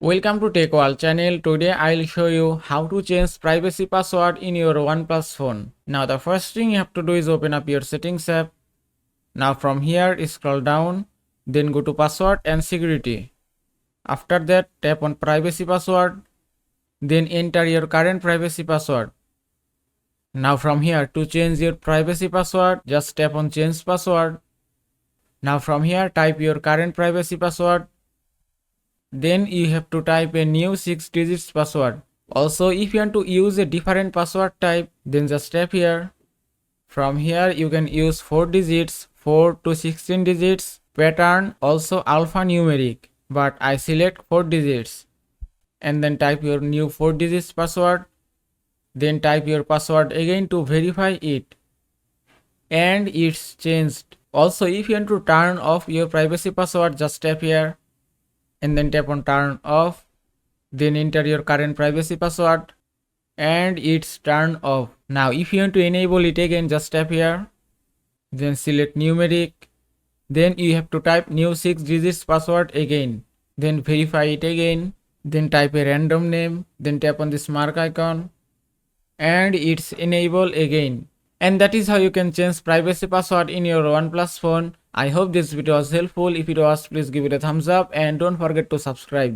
Welcome to Tech World channel. Today I'll show you how to change privacy password in your OnePlus phone. Now the first thing you have to do is open up your settings app. Now from here scroll down, then go to password and security. After that tap on privacy password, then enter your current privacy password. Now from here to change your privacy password, just tap on change password. Now from here type your current privacy password. Then you have to type a new 6 digits password. Also, if you want to use a different password type, then just tap here. From here you can use 4 digits, 4 to 16 digits, pattern, also alphanumeric, but I select 4 digits. And then type your new 4 digits password. Then type your password again to verify it. And it's changed. Also, if you want to turn off your privacy password, just tap here. And then tap on turn off, then enter your current privacy password and it's turned off. Now if you want to enable it again, just tap here, then select numeric, then you have to type new 6 digits password again, then verify it again, then type a random name, then tap on this mark icon and it's enable again. And that is how you can change privacy password in your OnePlus phone. I hope this video was helpful. If it was, please give it a thumbs up and don't forget to subscribe.